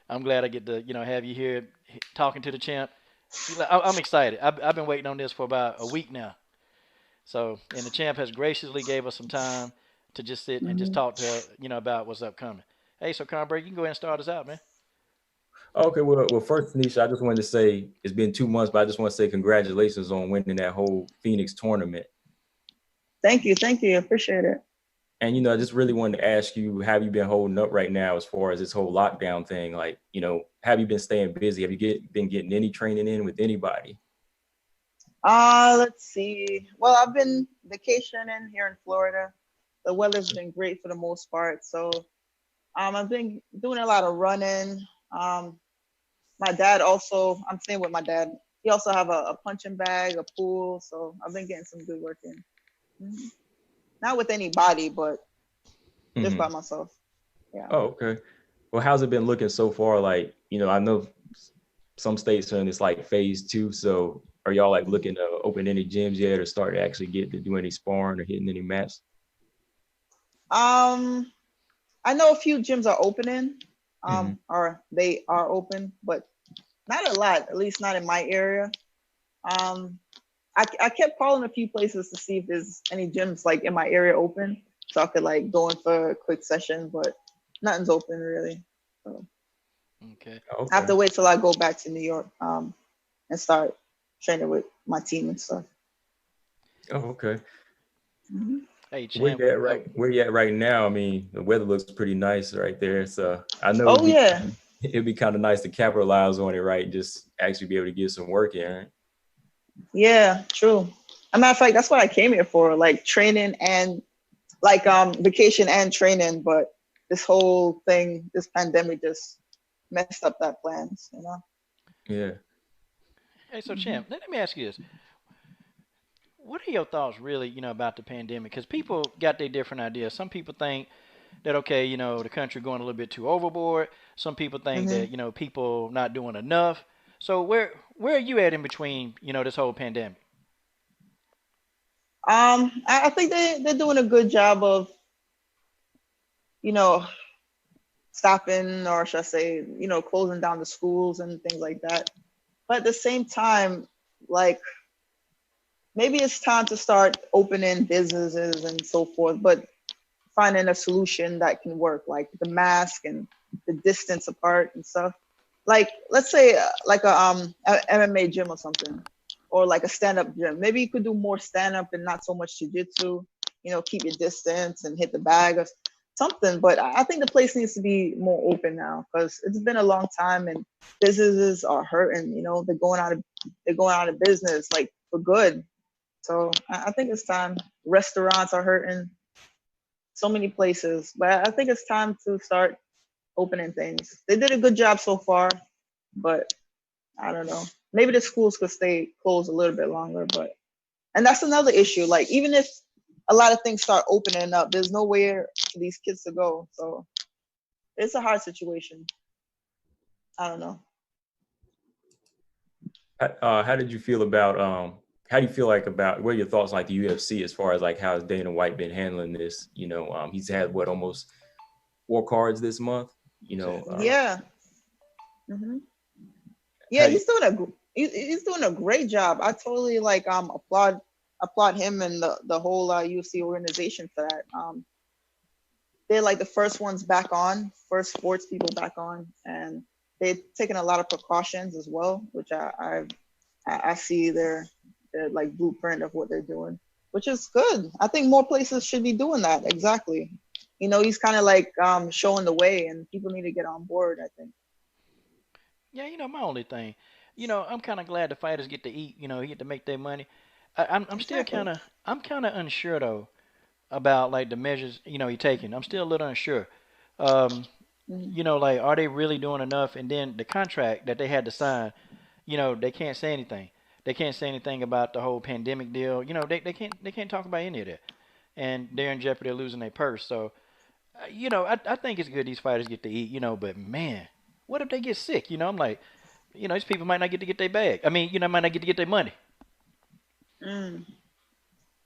I'm glad I get to, have you here talking to the champ. I'm excited. I've been waiting on this for about a week now. So, and the champ has graciously gave us some time to just sit and just Hmm. talk to, about what's upcoming. Hey, so Conrad, you can go ahead and start us out, man. Okay, well, first, Tanisha, I just wanted to say it's been 2 months, but I just want to say congratulations on winning that whole Phoenix tournament. Thank you, thank you. Appreciate it. And I just really wanted to ask you, have you been holding up right now as far as this whole lockdown thing? Like, have you been staying busy? Have you been getting any training in with anybody? Let's see. Well, I've been vacationing here in Florida. The weather's been great for the most part. So I've been doing a lot of running. Um, my dad also, I'm staying with my dad. He also have a punching bag, a pool. So I've been getting some good work in. Mhm. Not with anybody, but just by Hmm. myself. Yeah. Oh, okay. Well, how's it been looking so far? Like, I know some states are in this like phase 2. So are y'all like Mhm. looking to open any gyms yet or start to actually get to do any sparring or hitting any mats? Um, I know a few gyms are opening, Hmm. or they are open, but not a lot, at least not in my area. Um, I kept calling a few places to see if there's any gyms like in my area open, so I could like go in for a quick session, but nothing's open really. So Okay. I have Okay. to wait till I go back to New York, and start training with my team and stuff. Oh, okay. Hmm. Hey, Where champ. you at right where you at right now? I mean, the weather looks pretty nice right there. So I know Oh yeah, it'd be kind of nice to capitalize on it, right? Just actually be able to get some work in, right? yeah, true. As a matter of fact, that's what I came here for, like training and like vacation and training. But this whole thing, this pandemic, just messed up that plans. You know. Yeah. Hey, so Hmm. champ, let me ask you this: what are your thoughts really, about the pandemic? Because people got their different ideas. Some people think that okay, the country going a little bit too overboard. Some people think Hmm. that people not doing enough. So where are you at in between, this whole pandemic? I think they're doing a good job of, you know, stopping, or should I say, closing down the schools and things like that. But at the same time, like maybe it's time to start opening businesses and so forth, but finding a solution that can work, like the mask and the distance apart and stuff. Like let's say like a MMA gym or something, or like a stand up gym. Maybe you could do more stand up and not so much jujitsu. Keep your distance and hit the bag or something. But I think the place needs to be more open now because it's been a long time and businesses are hurting. They're going out of business like for good. So I think it's time. Restaurants are hurting, so many places, but I think it's time to start opening things. They did a good job so far, but I don't know. Maybe the schools could stay closed a little bit longer, but and that's another issue. Like even if a lot of things start opening up, there's nowhere for these kids to go. So it's a hard situation. I don't know. How did you feel about how do you feel like about what are your thoughts like the UFC as far as like how has Dana White been handling this? He's had what almost 4 cards this month. You know, Exactly. uh, Yeah. Hmm. Yeah, how do you, he's doing a great job. I totally like applaud him and the whole UFC organization for that. They're like the first ones back on, first sports people back on, and they've taken a lot of precautions as well, which I see their like blueprint of what they're doing, which is good. I think more places should be doing that. Exactly. He's kind of like showing the way, and people need to get on board. I think. Yeah, my only thing, I'm kind of glad the fighters get to eat. Get to make their money. I'm still Exactly. kind of unsure though about like the measures he taking. I'm still a little unsure. Um, Hmm. like are they really doing enough? And then the contract that they had to sign, they can't say anything. They can't say anything about the whole pandemic deal. They can't talk about any of that. And they're in jeopardy of losing their purse. So, I think it's good these fighters get to eat. But man, what if they get sick? I'm like, these people might not get to get their bag. I mean, might not get to get their money. Mm.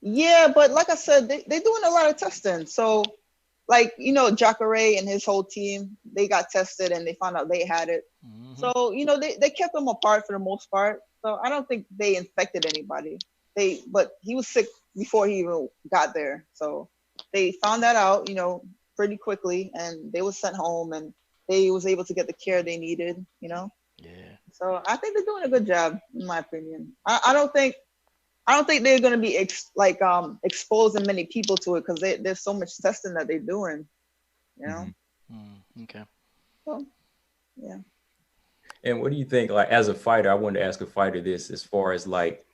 Yeah, but like I said, they're doing a lot of testing. So like, Jacare and his whole team, they got tested and they found out they had it. Mm-hmm. So, they kept them apart for the most part. So I don't think they infected anybody. But he was sick before he even got there. So they found that out, pretty quickly, and they was sent home, and they was able to get the care they needed, Yeah. So I think they're doing a good job, in my opinion. I don't think they're going to be exposing many people to it, because there's so much testing that they're doing, Okay. So, yeah. And what do you think, like, as a fighter, I wanted to ask a fighter this, as far as like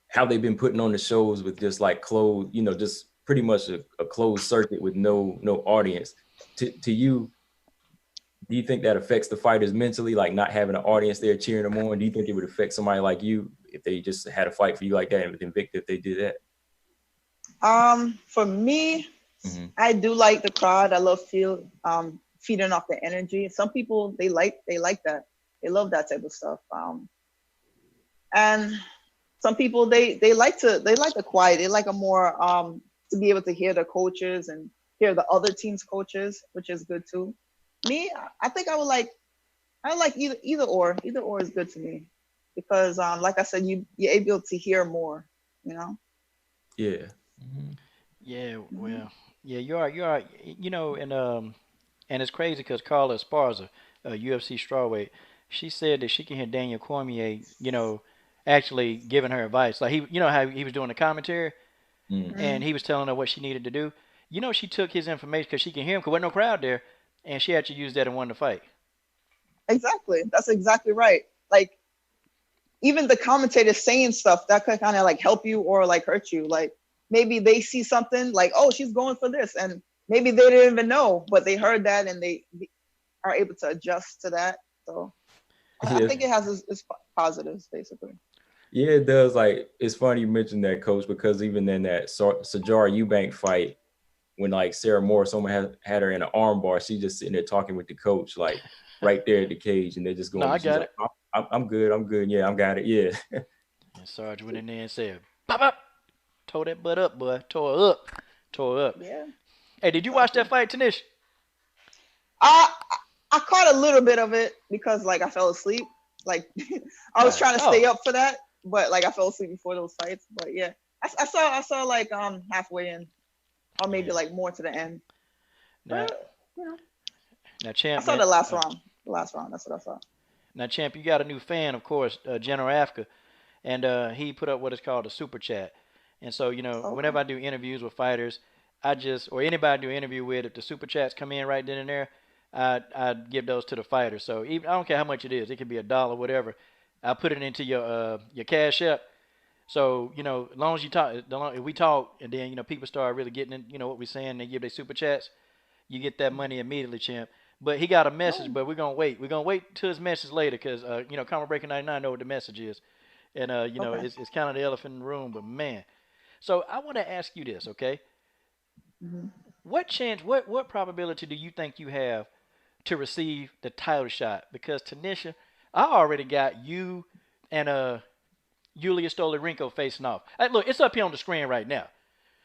how they've been putting on the shows with just like closed, just pretty much a closed circuit with no audience. To you, do you think that affects the fighters mentally, like not having an audience there cheering them on? Do you think it would affect somebody like you if they just had a fight for you like that, and with Invicta if they did that? For me, I do like the crowd. I love feeding off the energy. Some people, they like that. They love that type of stuff. And some people, they like the quiet. They like a more to be able to hear the coaches and hear the other team's coaches, which is good too. Me, I think I would like either or. Either or is good to me, because like I said, you're able to hear more. Yeah. Yeah. Well. Yeah. You are. And it's crazy because Carla Esparza, UFC strawweight, she said that she can hear Daniel Cormier, actually giving her advice. Like how he was doing the commentary, and he was telling her what she needed to do. She took his information because she can hear him, because there wasn't no crowd there, and she actually used that and won the fight. Exactly. That's exactly right. Like, even the commentators saying stuff that could kind of like help you or like hurt you. Like, maybe they see something like, oh, she's going for this, and maybe they didn't even know, but they heard that and they are able to adjust to that. So I think it has its positives, basically. Yeah, it does. Like, it's funny you mentioned that, Coach, because even in that Sajara Eubank fight, when like Sarah Moore, someone had her in an arm bar, she just sitting there talking with the coach, like right there at the cage, and they're just going, no, I got it. Like, I'm good. Yeah, I got it. Yeah. And Sarge went in there and said, pop up. Tore that butt up, boy. Tore up. Yeah. Hey, did you watch that fight, Taneisha? I caught a little bit of it because like I fell asleep. Like I was trying to stay up for that, but like I fell asleep before those fights. But yeah, I saw like halfway in, or maybe like more to the end. Now, now, Champ. I saw the last round. The last round. That's what I saw. Now, Champ, you got a new fan, of course, General Afka, and he put up what is called a super chat. And so, whenever I do interviews with fighters, or anybody I do an interview with, if the super chats come in right then and there, I give those to the fighters. So I don't care how much it is. It could be $1, whatever. I put it into your Cash App. So, as long as you talk, if we talk, and then, people start really getting in, what we're saying, they give their super chats, you get that money immediately, Champ. But he got a message, but we're going to wait. We're going to wait till his message later because, Comma Breaker 99 know what the message is. And, it's kind of the elephant in the room, but man. So I want to ask you this, okay? Mm-hmm. What probability do you think you have to receive the title shot? Because Taneisha, I already got you and Yulia Stoli Rinku facing off. Look, it's up here on the screen right now.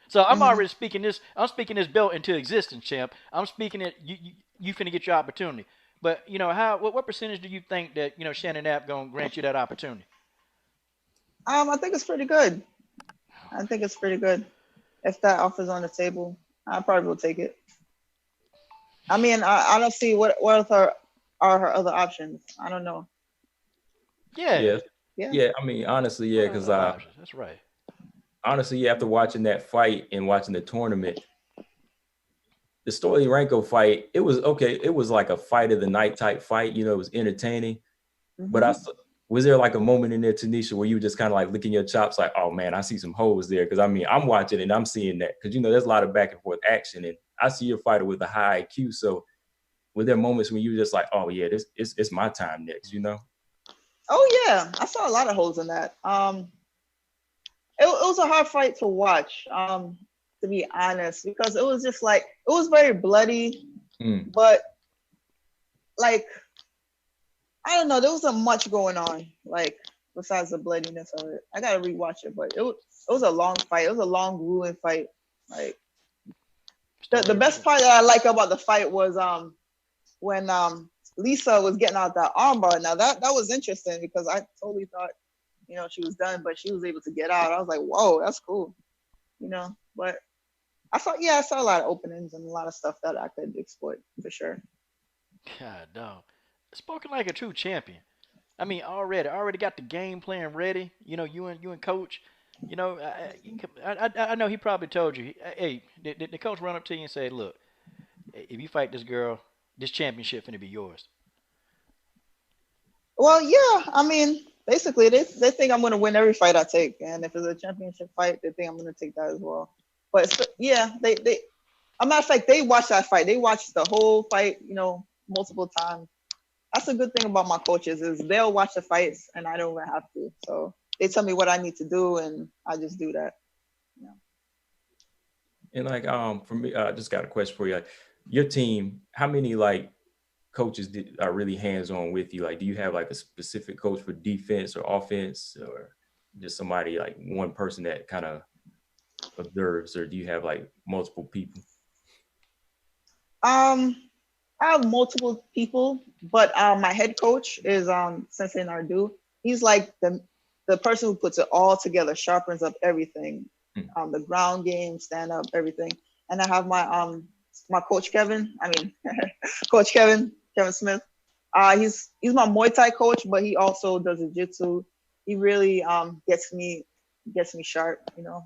So I'm already speaking this. I'm speaking this belt into existence, champ. I'm speaking it. You finna get your opportunity. But what percentage do you think that Shannon Knapp gonna grant you that opportunity? I think it's pretty good. If that offer's on the table, I probably will take it. I mean, I don't see what are her other options. I don't know. Yeah. I mean, honestly, yeah, because that's right. Honestly, yeah, after watching that fight and watching the tournament, the Stoli Rinku fight, it was okay. It was like a fight of the night type fight. It was entertaining. Mm-hmm. But was there like a moment in there, Taneisha, where you were just kind of like licking your chops, like, oh man, I see some holes there? Because I mean, I'm watching and I'm seeing that because there's a lot of back and forth action, and I see your fighter with a high IQ. So, were there moments when you were just like, oh yeah, it's my time next? Oh yeah, I saw a lot of holes in that. It was a hard fight to watch, to be honest, because it was just like, it was very bloody, but like, I don't know, there wasn't much going on, like, besides the bloodiness of it. I gotta rewatch it, but it was a long fight. It was a long, grueling fight. Like, The best part that I like about the fight was when Lisa was getting out that armbar. Now that was interesting because I totally thought, you know, she was done, but she was able to get out. I was like, whoa, that's cool. You know, but I saw a lot of openings and a lot of stuff that I could exploit for sure. God, dog. Spoken like a true champion. I mean, already got the game plan ready. You know, you and coach. You know, I know he probably told you. Hey, did the coach run up to you and say, "Look, if you fight this girl, this championship finna be yours." Well, yeah, I mean, basically, they think I'm going to win every fight I take, and if it's a championship fight, they think I'm going to take that as well. But yeah, they, a matter of fact, they watch that fight. They watch the whole fight, you know, multiple times. That's a good thing about my coaches is they'll watch the fights, and I don't even have to. So they tell me what I need to do, and I just do that. Yeah. And like for me, I just got a question for you. Like your team, how many like coaches are really hands-on with you? Like, do you have like a specific coach for defense or offense, or just somebody like one person that kind of observes, or do you have like multiple people? I have multiple people, but my head coach is Sensei Nardu. He's like the person who puts it all together, sharpens up everything, the ground game, stand up, everything. And I have my coach Kevin. I mean, Coach Kevin Smith. He's my Muay Thai coach, but he also does jiu-jitsu. He really gets me sharp. You know,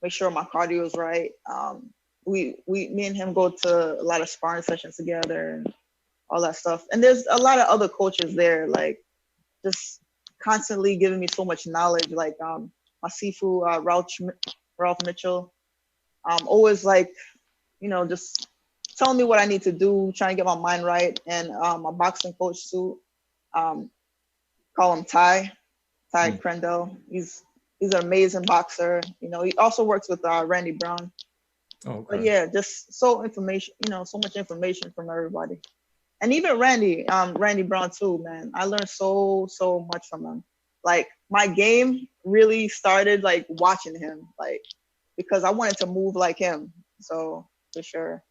make sure my cardio is right. Me and him go to a lot of sparring sessions together and all that stuff. And there's a lot of other coaches there, like just constantly giving me so much knowledge. Like my Sifu, Ralph Mitchell, always like, you know, just telling me what I need to do, trying to get my mind right. And my boxing coach too, call him Ty Crendell. He's an amazing boxer. You know, he also works with Randy Brown. Oh, okay. But yeah, just so much information from everybody. And even Randy Brown too, man. I learned so much from him. Like my game really started like watching him, like because I wanted to move like him. So for sure,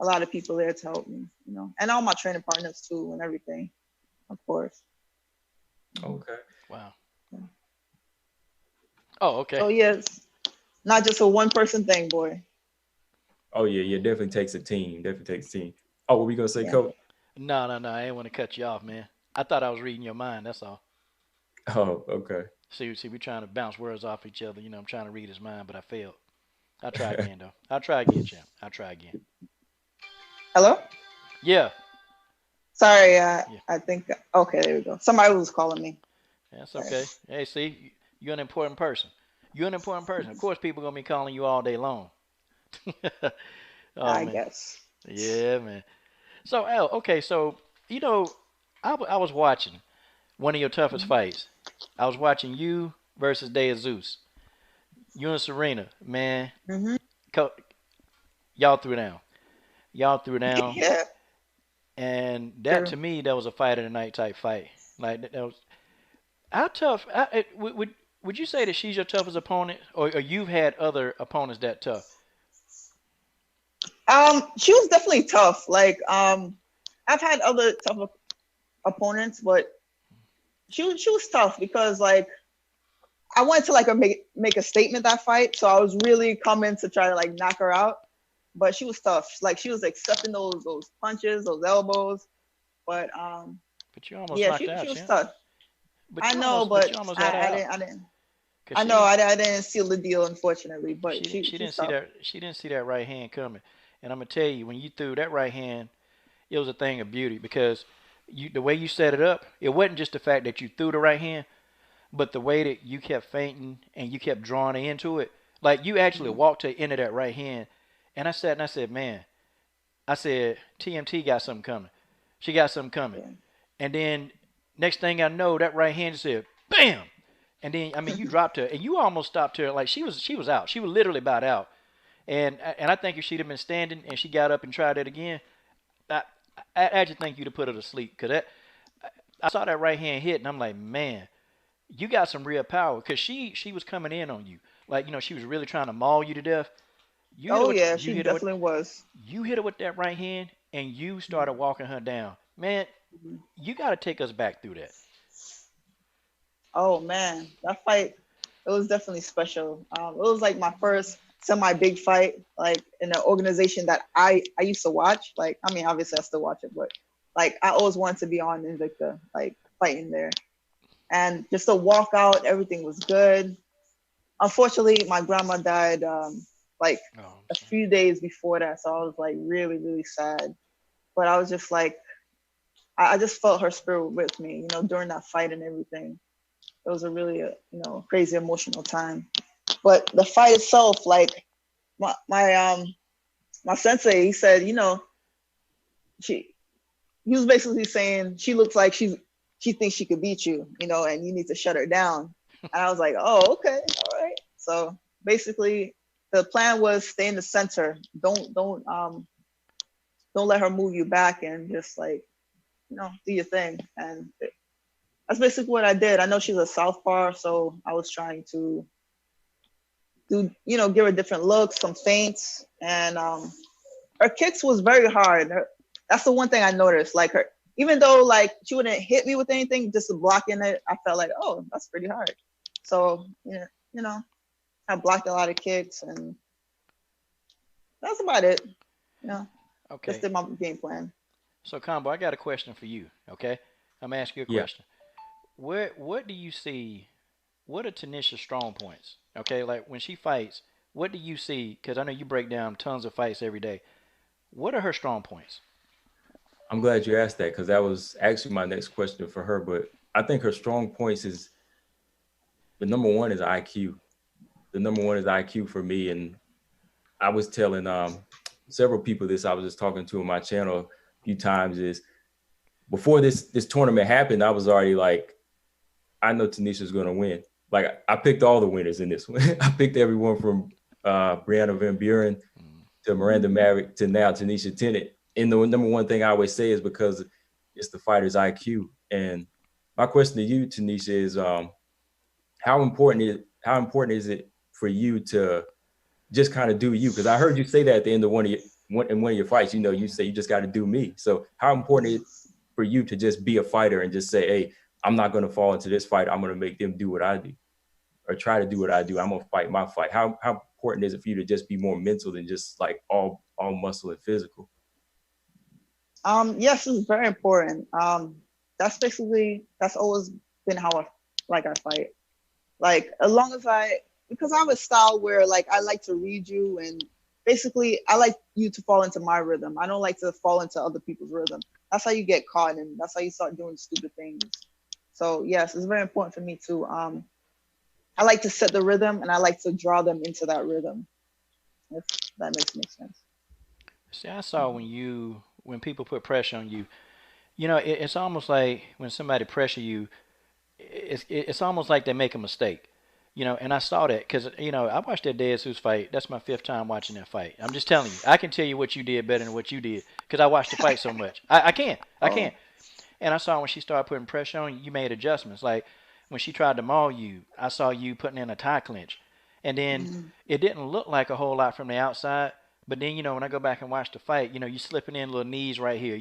a lot of people there to help me, you know, and all my training partners too and everything, of course. Okay. Wow. Yeah. Oh, okay. So yes, not just a one person thing, boy. Oh yeah, definitely takes a team. Oh, what were we gonna say, Coach? No, I didn't want to cut you off, man. I thought I was reading your mind. That's all. Oh, okay. See, we're trying to bounce words off each other. You know, I'm trying to read his mind, but I failed. I'll try again, though. I'll try again, champ. I'll try again. Hello? Yeah. Sorry, I think, okay, there we go. Somebody was calling me. That's okay. Hey, see, you're an important person. Of course, people are going to be calling you all day long. I guess. Yeah, man. So, Al, okay, so, you know, I was watching one of your toughest fights. I was watching you versus De Zeus. You and Serena, man. Mm-hmm. Y'all threw down. Yeah. And that, to me, that was a fight of the night type fight. Like, that was, how tough, would you say that she's your toughest opponent? Or you've had other opponents that tough? She was definitely tough. Like, I've had other tough opponents, but she was tough because like I wanted to like make a statement that fight, so I was really coming to try to like knock her out. But she was tough. Like she was accepting those punches, those elbows. But you almost knocked she out, was champ. tough. I know, but I didn't. I didn't seal the deal, unfortunately. But she didn't see that. She didn't see that right hand coming. And I'm gonna tell you, when you threw that right hand, it was a thing of beauty because the way you set it up, it wasn't just the fact that you threw the right hand, but the way that you kept feinting and you kept drawing her into it. Like you actually walked her into that right hand. And I said, man, TMT got something coming. She got something coming. Yeah. And then next thing I know, that right hand just said, bam. And then, I mean, you dropped her and you almost stopped her. Like she was out. She was literally about out. And I think if she'd have been standing and she got up and tried it again, I actually think you'd have put her to sleep. Because I saw that right hand hit and I'm like, man, you got some real power. Because she was coming in on you. Like, you know, she was really trying to maul you to death. You hit her Oh with yeah, you she hit her with definitely was. you hit her with that right hand, and you started walking her down. Man, Mhm. you got to take us back through that. Oh man, that fight, it was definitely special. It was like my first semi big fight, like in an organization that I used to watch. Like, I mean, obviously I still watch it, but like I always wanted to be on Invicta, like fighting there. And just to walk out, everything was good. Unfortunately, my grandma died like Oh, I'm a sorry. few days before that, so I was like really, really sad. But I was just like, I just felt her spirit with me, during that fight and everything. It was a really, crazy emotional time. But the fight itself, like my sensei, he said, she he was basically saying she looks like she thinks she could beat you, and you need to shut her down. And I was like, oh, okay, all right. So basically, the plan was stay in the center. Don't let her move you back, and just like do your thing. And that's basically what I did. I know she's a southpaw, so I was trying to do give her different looks, some feints, and her kicks was very hard. That's the one thing I noticed. Like her, even though like she wouldn't hit me with anything, just blocking it, I felt like, oh, that's pretty hard. So yeah, I blocked a lot of kicks, and that's about it. You know, just Okay. did my game plan. So, Combo, I got a question for you. Okay, I'm gonna ask you a Yeah. question. What do you see? What are Tanisha's strong points? Okay, like when she fights, what do you see? Because I know you break down tons of fights every day. What are her strong points? I'm glad you asked that because that was actually my next question for her. But I think her strong points is the number one is IQ. The number one is IQ for me. And I was telling several people this. I was just talking to on my channel a few times. Is before this tournament happened, I was already like, I know Tanisha's going to win. Like I picked all the winners in this one. I picked everyone from Brianna Van Buren Mm. to Miranda Merrick to now Taneisha Tennant. And the number one thing I always say is because it's the fighter's IQ. And my question to you, Tanisha, is how important is it for you to just kind of do you? Because I heard you say that at the end of one of your fights. You say you just got to do me. So how important is it for you to just be a fighter and just say, hey, I'm not going to fall into this fight. I'm going to make them do what I do or try to do what I do. I'm gonna fight my fight. How important is it for you to just be more mental than just like all muscle and physical? Yes, it's very important. That's always been how I fight. Like as long as because I have a style where like I like to read you, and basically I like you to fall into my rhythm. I don't like to fall into other people's rhythm. That's how you get caught, and that's how you start doing stupid things. So yes, it's very important for me to I like to set the rhythm, and I like to draw them into that rhythm. If that makes any sense. See, I saw when people put pressure on you. It's almost like when somebody pressure you, it's almost like they make a mistake. And I saw that because I watched that De Jesus fight. That's my fifth time watching that fight. I'm just telling you, I can tell you what you did better than what you did because I watched the fight so much. I Oh. can't. And I saw when she started putting pressure on you, you made adjustments. Like when she tried to maul you, I saw you putting in a tie clinch, and then Mm. it didn't look like a whole lot from the outside. But then when I go back and watch the fight, you slipping in little knees right here,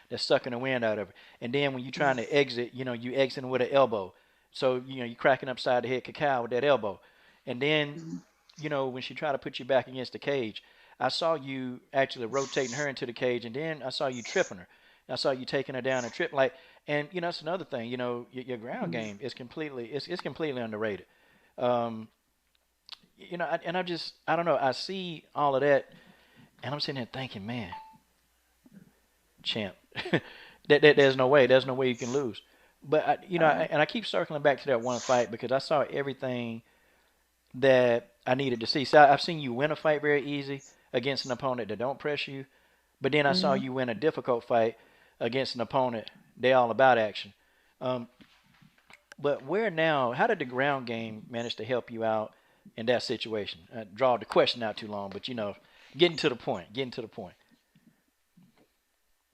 that's sucking the wind out of it. And then when you trying to exit, you exiting with an elbow. So you cracking upside the head cacao with that elbow. And then Mm. when she tried to put you back against the cage, I saw you actually rotating her into the cage, and then I saw you tripping her. I saw you taking her down and trip like, and that's another thing. Your ground Mm. game is it's completely underrated. Um, I don't know. I see all of that, and I'm sitting there thinking, man, champ, there's no way you can lose. But Uh, and I keep circling back to that one fight because I saw everything that I needed to see. So I've seen you win a fight very easy against an opponent that don't pressure you, but then I saw mm. you win a difficult fight against an opponent they all about action. Um, but where now? How did the ground game manage to help you out in that situation? Draw the question out too long, but getting to the point. Getting to the point.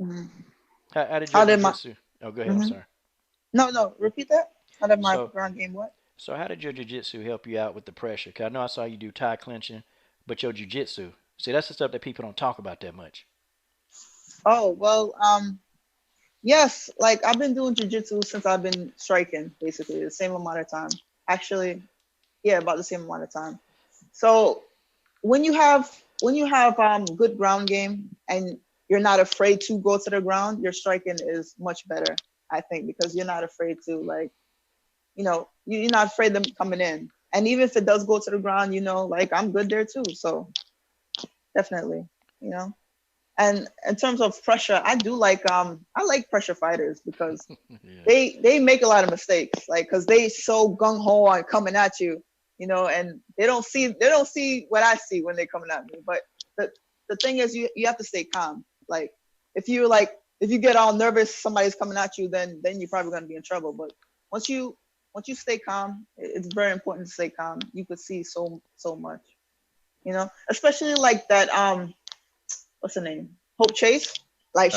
Mm. How did your How did my jiu-jitsu? Oh, go ahead. I'm hmm sorry. no, repeat that? How did my So, ground game what? so how did your jiu-jitsu help you out with the pressure? 'Cause I know I saw you do tie clinching, but your jiu-jitsu, See, that's the stuff that people don't talk about that much. Oh, well, yes, like I've been doing jujitsu since I've been striking, basically the same amount of time. Actually, yeah, about the same amount of time. So when you have good ground game and you're not afraid to go to the ground, your striking is much better, I think, because you're not afraid to like, you're not afraid of them coming in. And even if it does go to the ground, like I'm good there too. So definitely, you know. And in terms of pressure, I like pressure fighters because Yeah. they make a lot of mistakes, like because they so gung ho on coming at you, and they don't see what I see when they're coming at me. But the thing is, you have to stay calm. Like if you get all nervous, somebody's coming at you, then you're probably gonna be in trouble. But once you stay calm, it's very important to stay calm. You could see so much, especially like that. What's her name? Hope Chase. Like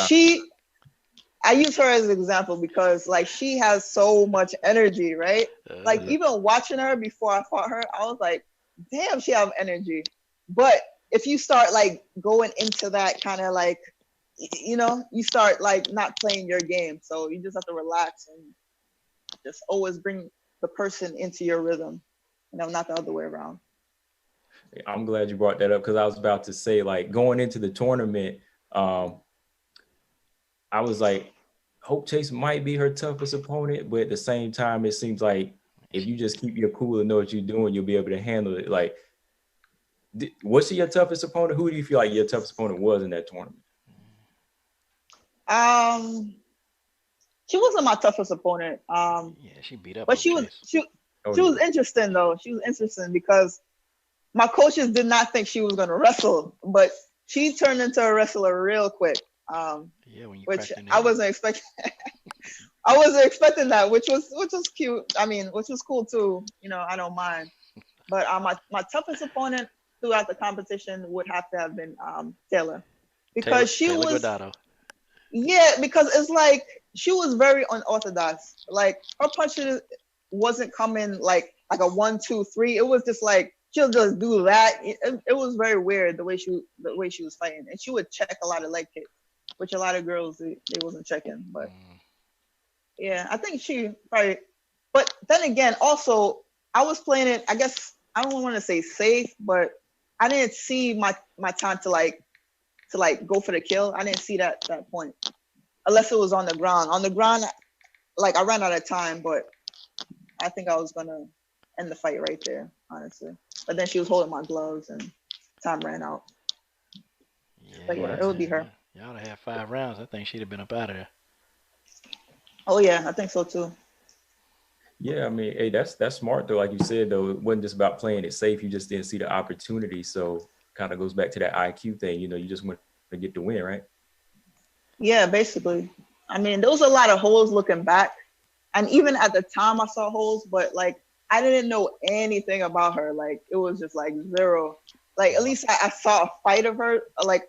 I use her as an example because like she has so much energy, right? Like Yeah. even watching her before I fought her, I was like, damn, she have energy. But if you start like going into that kind of like, you start like not playing your game. So you just have to relax and just always bring the person into your rhythm, not the other way around. I'm glad you brought that up because I was about to say, like, going into the tournament, I was like, Hope Chase might be her toughest opponent, but at the same time, it seems like if you just keep your cool and know what you're doing, you'll be able to handle it. Like, was she your toughest opponent? Who do you feel like your toughest opponent was in that tournament? She wasn't my toughest opponent. Yeah, she beat up But Hope Chase. she Oh, was yeah. interesting though. She was interesting because my coaches did not think she was gonna wrestle, but she turned into a wrestler real quick. Yeah, when you Which cracked in the I head. wasn't expecting. I wasn't expecting that, which was cute. I mean, which was cool too. I don't mind. But my toughest opponent throughout the competition would have to have been Taylor, Taylor because she Taylor was, Godotto. yeah, because it's like she was very unorthodox. Like her punches wasn't coming like a 1, 2, 3. It was just like she'll just do that. It was very weird the way she was fighting, and she would check a lot of leg kicks, which a lot of girls they wasn't checking. But Mm. yeah, I think she probably. But then again, also I was playing it. I guess I don't want to say safe, but I didn't see my time to go for the kill. I didn't see that point unless it was on the ground. On the ground, like I ran out of time, but I think I was gonna end the fight right there, honestly. But then she was holding my gloves and time ran out. But Yeah, yeah, Well, it would be her. y'all have had 5 rounds. I think she'd have been up out of there. Oh yeah, I think so too. yeah, I mean, hey, that's smart though. Like you said, though, it wasn't just about playing it safe. You just didn't see the opportunity. So kind of goes back to that IQ thing. You just want to get the win, right? Yeah, basically. I mean, there was a lot of holes looking back, and even at the time I saw holes, but like I didn't know anything about her. Like it was just like zero. Like at least I saw a fight of her, like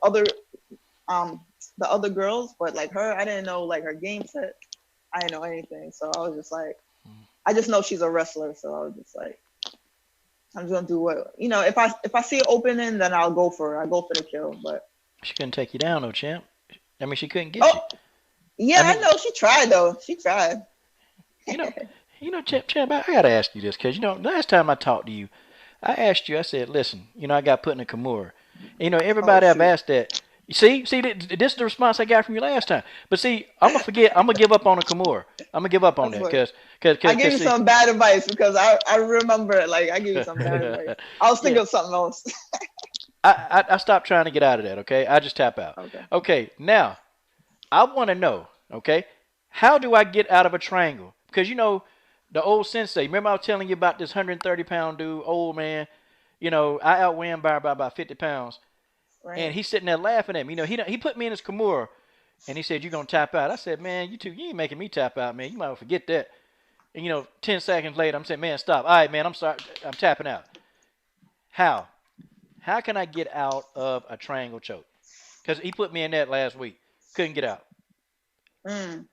um the other girls, but like her, I didn't know like her game set. I didn't know anything, so I was just like, I just know she's a wrestler, so I was just like, I'm just gonna do what If I see an opening, then I'll go for it. I go for the kill, but She couldn't take you down, though, champ. I mean, she couldn't get you. oh yeah, I I mean, know she tried though. She tried. you know, champ. I gotta ask you this because last time I talked to you, I asked you. I said, listen, I got put in a Kimura. Oh Everybody I've shoot. asked that. You see, this is the response I got from you last time. But see, I'm gonna forget. I'm gonna give up on the Kimura. I'm gonna give up on That's that what I gave because you see, some bad advice because I remember like I gave you some bad advice. I was thinking yeah, of something else. I stopped trying to get out of that. Okay, I just tap out. Okay. Okay, now I want to know. Okay, how do I get out of a triangle? Because the old sensei. Remember I was telling you about this 130-pound dude, old man. I outweigh him by about 50 pounds. And Right. he's sitting there laughing at me. He put me in his Kimura, and he said, "You're gonna tap out." I said, "Man, you ain't making me tap out, man. You might well forget that." And 10 seconds later, I'm saying, "Man, stop. All right, man, I'm sorry. I'm tapping out." How? How can I get out of a triangle choke? Because he put me in that last week. Couldn't get out. Mm.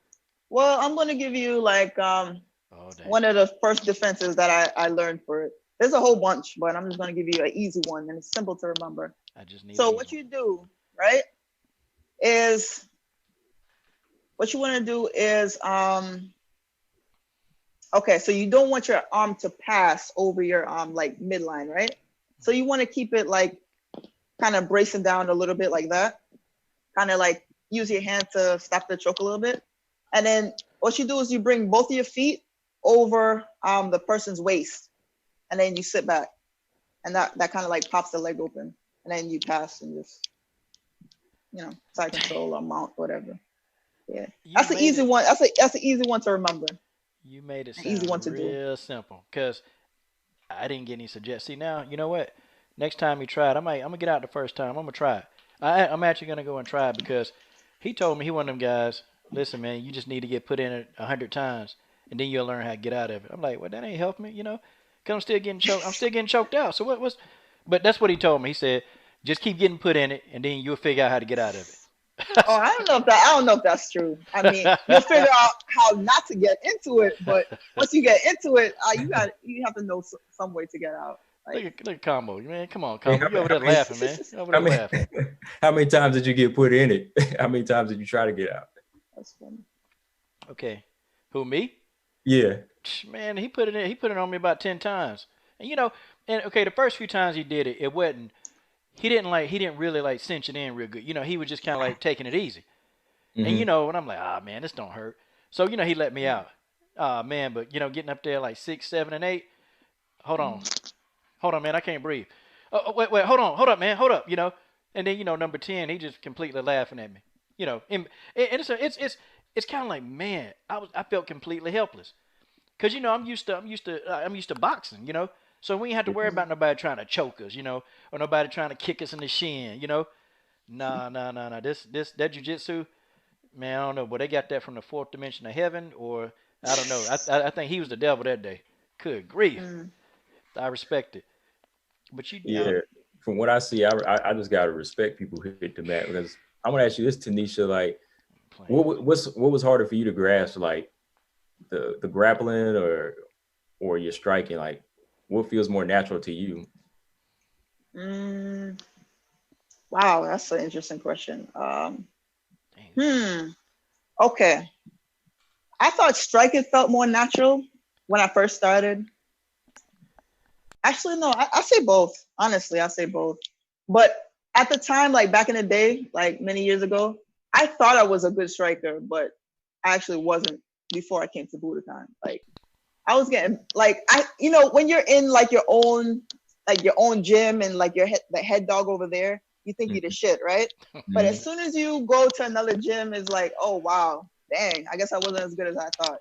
Well, I'm gonna give you like Oh dang. one of the first defenses that I learned for it. There's a whole bunch, but I'm just gonna give you an easy one and it's simple to remember. I just need So to eat what them. you do, right, is what you want to do is okay, so you don't want your arm to pass over your like midline, right? So you want to keep it like kind of bracing down a little bit like that. Kind of like use your hand to stop the choke a little bit. And then what you do is you bring both of your feet over the person's waist, and then you sit back, and that kind of like pops the leg open, and then you pass and just side control or mount, whatever. Yeah, You that's an made easy it. one. That's an easy one to remember. You made it An easy sound one to do. real simple. Cause I didn't get any suggestions. See now, you know what? Next time you try it, I'm gonna get out the first time. I'm gonna try it. I'm actually gonna go and try it because he told me he one of them guys. Listen, man, you just need to get put in it 100 times, and then you'll learn how to get out of it. I'm like, well, that ain't helping me, cause I'm still getting choked. I'm still getting choked out. So what's? But that's what he told me. He said, just keep getting put in it, and then you'll figure out how to get out of it. Oh, I don't know if that's true. I mean, you'll figure out how not to get into it, but once you get into it, you have to know some way to get out. Like, Look at Combo, man. Come on, Hey, Combo. You over there laughing, man. You over how there many, laughing. how many times did you get put in it? How many times did you try to get out? that's funny. Okay, who me? Yeah. Man, he put it in. He put it on me about 10 times, and and okay, the first few times he did it, it wasn't. He didn't really like cinch it in real good. He was just kind of like taking it easy, and Hmm. and I'm like, ah man, this don't hurt. So he let me out. Ah man, but getting up there like 6, 7, and 8. Hold on, hold on, man, I can't breathe. Wait, hold up, man, hold up. And then number 10, he just completely laughing at me. And it's kind of like, man, I felt completely helpless. Cause I'm used to boxing, So we ain't have to worry about nobody trying to choke us, or nobody trying to kick us in the shin, Nah. This that jujitsu, man, I don't know, but they got that from the fourth dimension of heaven, or I don't know. I think he was the devil that day. Good grief, Mm, I respect it. But yeah. Yeah. From what I see, I just gotta respect people who hit the mat because I'm gonna ask you this, Taneisha. Like, playing. what was harder for you to grasp? Like the grappling or your striking? Like, what feels more natural to you? Mm, wow, that's an interesting question. Dang. Hmm. Okay. I thought striking felt more natural when I first started. Actually, no, I say both. Honestly, I say both. But at the time, like back in the day, like many years ago, I thought I was a good striker, but I actually wasn't before I came to Budokan. Like I was getting like when you're in like your own gym and like the head dog over there, you think you're the shit, right? But Mm-hmm. as soon as you go to another gym, it's like, oh wow, dang, I guess I wasn't as good as I thought.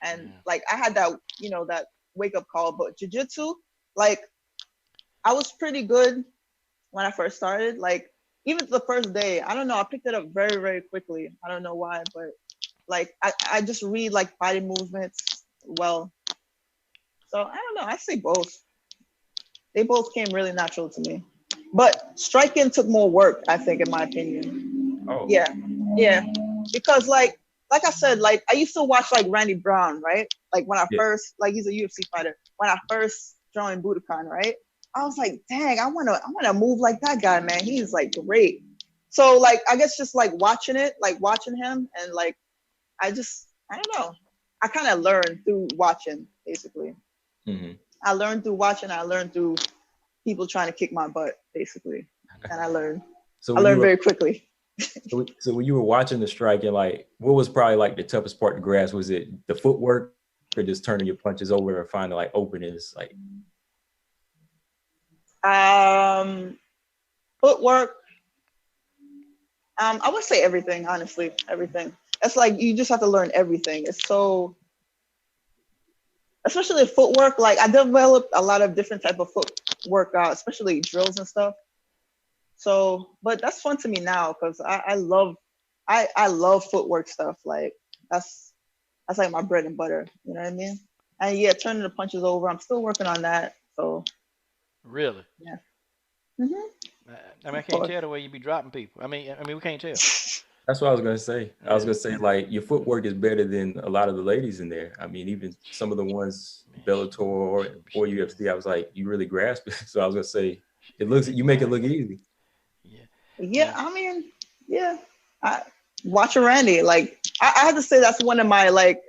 And Yeah. like I had that that wake up call. But jujitsu, like I was pretty good when I first started. Like even the first day, I don't know, I picked it up very, very quickly. I don't know why, but like I just read like body movements well. So I don't know. I say both. They both came really natural to me. But striking took more work, I think, in my opinion. Oh, Yeah. Yeah. Because like I said, like I used to watch like Randy Brown, right? Like when I yeah. first like he's a UFC fighter. When I first joined Budokan, right? I was like, dang, I wanna move like that guy, man. He's like great. So like I guess just like watching it, like watching him and like I don't know. I kind of learned through watching, basically. Hmm. I learned through watching. I learned through people trying to kick my butt, basically, and I learned. So I when you learned were very quickly. so when you were watching the striking, like what was probably like the toughest part to grasp? Was it the footwork or just turning your punches over and finding like openings? Like, Um, footwork. I would say everything. Honestly, everything. It's like you just have to learn everything. It's so, especially footwork. Like I developed a lot of different type of footwork, especially drills and stuff. So, but that's fun to me now because I love footwork stuff. Like that's like my bread and butter. You know what I mean? And yeah, turning the punches over. I'm still working on that. So Really? yeah. Hmm. I mean, I Of can't course. tell the way you be dropping people. I mean, we can't tell. that's what I was gonna say. I was Yeah. gonna say like your footwork is better than a lot of the ladies in there. I mean, even some of the ones Man, Bellator or she UFC, I was like, you really grasp it. So I was gonna say, it looks be you make it quiet. look easy. Yeah, I mean, yeah. I watching Randy, like I have to say that's one of my like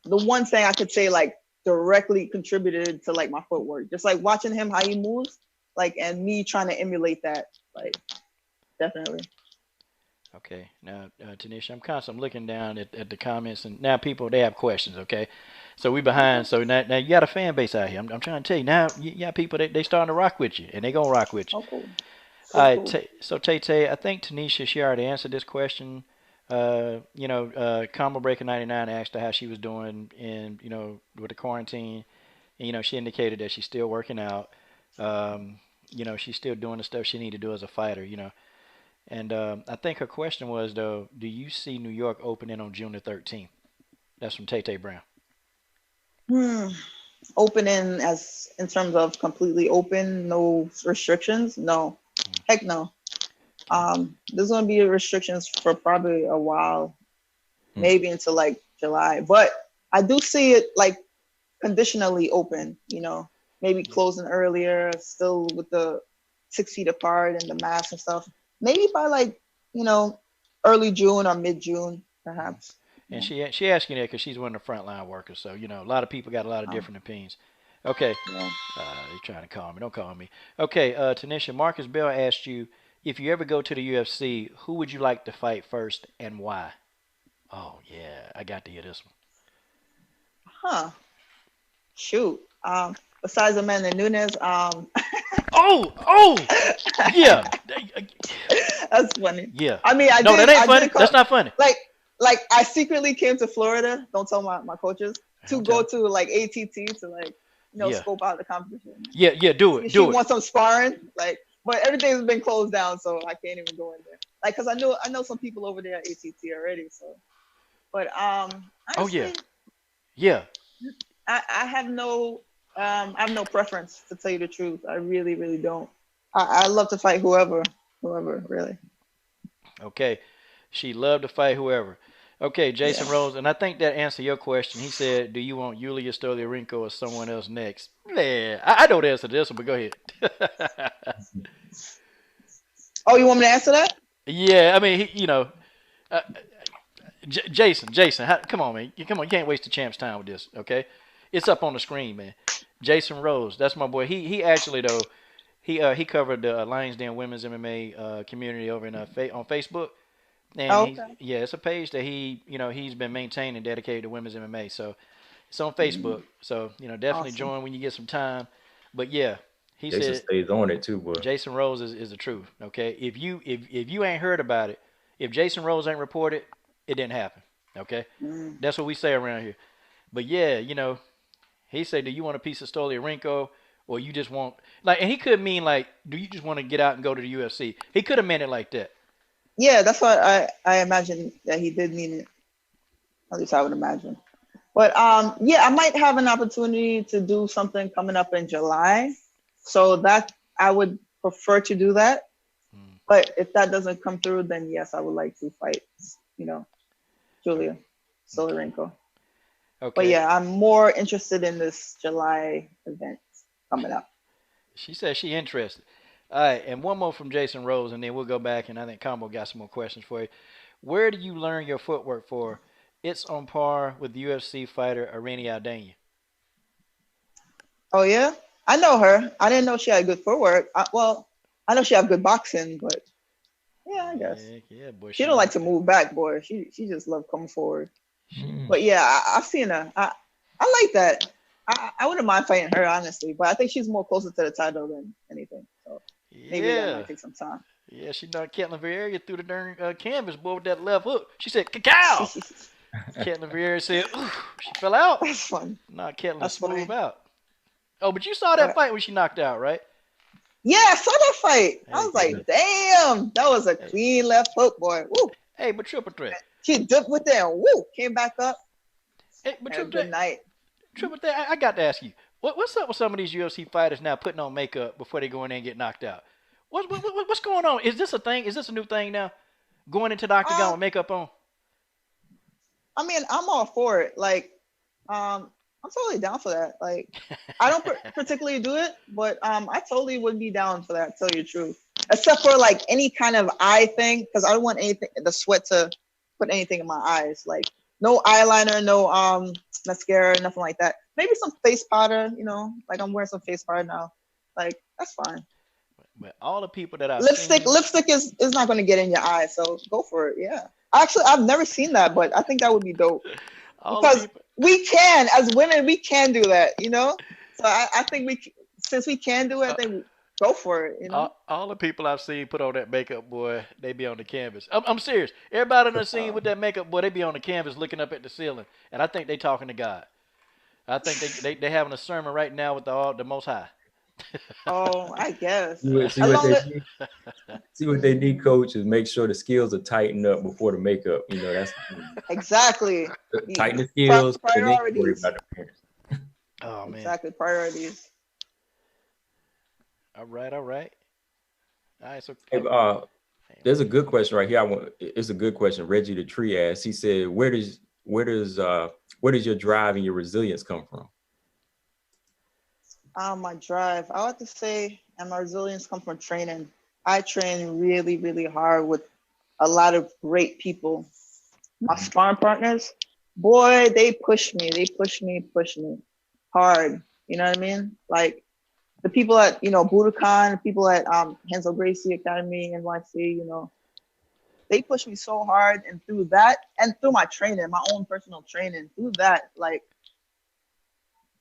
the one thing I could say like directly contributed to like my footwork. Just like watching him how he moves, like and me trying to emulate that. Like definitely. Okay, now Tanisha, I'm looking down at the comments, and now people they have questions. Okay, so we behind. So now you got a fan base out here. I'm trying to tell you now. You got people they starting to rock with you, and they gonna rock with you. Oh cool. All Cool, right, cool. so Tay, I think Tanisha she already answered this question. Combo Breaker 99 asked her how she was doing in with the quarantine, and she indicated that she's still working out. She's still doing the stuff she need to do as a fighter. And I think her question was though, do you see New York opening on June the 13th? That's from Tay Tay Brown. Hmm. Opening as in terms of completely open, no restrictions. No, heck no. Okay. There's gonna be restrictions for probably a while, Hmm. maybe until like July. But I do see it like conditionally open. Maybe closing earlier, still with the 6 feet apart and the mask and stuff. Maybe by like you know early June or mid June, perhaps. And Yeah. she asking that because she's one of the frontline workers, so a lot of people got a lot of Um, different opinions. Okay, yeah. they trying to call me. Don't call me. Okay, Tanisha, Marcus Bell asked you if you ever go to the UFC, who would you like to fight first and why? Oh yeah, I got to hear this one. Huh. Shoot. Besides Amanda Nunes, Oh, yeah, that's funny. yeah. I mean, No, that ain't I funny. did call, That's not funny. like I secretly came to Florida. Don't tell my coaches to Don't go tell. to like ATT to like Yeah, scope out the competition. yeah. Do See it, if she do it. wants some sparring, like, but everything's been closed down, so I can't even go in there. Like, cause I know some people over there at ATT already. So, but Oh yeah, honestly, yeah. I have no preference to tell you the truth. I really, really don't. I love to fight whoever, really. Okay, she loved to fight whoever. Okay, Yeah. Jason Rose, and I think that answered your question. He said, "Do you want Yulia Stoliarenko or someone else next?" Yeah, I know the answer to this one, but go ahead. Oh, you want me to answer that? Yeah, I mean, uh, Jason, come on, man, come on, you can't waste the champ's time with this. Okay, it's up on the screen, man. Jason Rose, that's my boy. He actually though he covered the Lions Den Women's MMA community over on Facebook. And Oh, he's okay. yeah, it's a page that he's been maintaining dedicated to women's MMA. So it's on Facebook. Mhm. So definitely Awesome. join when you get some time. But yeah, he Jason said stays on it too, boy. Jason Rose is the truth. Okay, if you ain't heard about it, if Jason Rose ain't reported, it didn't happen. Okay, Mm. that's what we say around here. But yeah, he said, do you want a piece of Stoliarenko? Or you just want and he could mean like, do you just want to get out and go to the UFC? He could have meant it like that. Yeah, that's what I imagine that he did mean it. At least I would imagine. But yeah, I might have an opportunity to do something coming up in July. So that I would prefer to do that. Hmm. But if that doesn't come through, then yes, I would like to fight, Julia Okay. Solorenko. But Okay. yeah, I'm more interested in this July event coming up. She says she interested. All right, and one more from Jason Rose, and then we'll go back, and I think Combo got some more questions for you. Where do you learn your footwork for? It's on par with UFC fighter Irene Aldana. Oh yeah, I know her. I didn't know she had good footwork. Well, I know she had good boxing, but yeah, I guess Yeah, yeah, boy, she she don't like knocked to that. move back, boy. She just love coming forward. She, Mm. But yeah, I've seen her. I like that. I wouldn't mind fighting her honestly, but I think she's more closer to the title than anything. So maybe that yeah, might take some time. yeah, she knocked Ketlin Vieira through the darn canvas, boy, with that left hook. She said, "Cacao." Ketlin Vieira said, "Ooh," she fell out. That's fun. Knocked Ketlin That's smooth funny. out. Oh, but you saw that But fight when she knocked out, right? yeah, I saw that fight. I Heck was yeah. like, damn, that was a Hey, clean left hook, boy. Woo. hey, but triple threat. She dipped with it and woo, came back up. Hey, but Had a triple good threat. night. Triple threat. I got to ask you, what's up with some of these UFC fighters now putting on makeup before they go in there and get knocked out? What's going on? Is this a thing? Is this a new thing now? Going into the octagon Um, with makeup on? I mean, I'm all for it. Like, I'm totally down for that. Like, I don't particularly do it, but I totally would be down for that. To tell you the truth. except for like any kind of eye thing, because I don't want anything, the sweat to put anything in my eyes. Like no eyeliner, no mascara, nothing like that. Maybe some face powder, you know, like I'm wearing some face powder now. Like that's fine. But all the people that I've Lipstick, seen, lipstick is not going to get in your eye, so go for it. Yeah. Actually, I've never seen that, but I think that would be dope all the because people, we can, as women, we can do that, you know. So I think since we can do it, I think go for it, you know. all the people I've seen put on that makeup, boy, they be on the canvas. I'm serious. Everybody I've seen with that makeup, boy, they be on the canvas looking up at the ceiling, and I think they talking to God. I think they having a sermon right now with the Most High. Oh, I guess. See As what long they as need. See what they need, coach, is make sure the skills are tightened up before the makeup. You know, that's exactly tighten the skills, and then you worry priorities. about the appearance. Oh man. Exactly, priorities. All right, all right. All right, so Hey, there's a good question right here. It's a good question. Reggie the Tree asked. He said, where does your drive and your resilience come from? My drive, I would have to say, and my resilience come from training. I train really, really hard with a lot of great people. My sparring partners, boy, they push me. They push me hard. You know what I mean? Like the people at, you know, Budokan, people at Hansel Gracie Academy, NYC, you know, they push me so hard. And through that, and through my training, my own personal training, through that, like,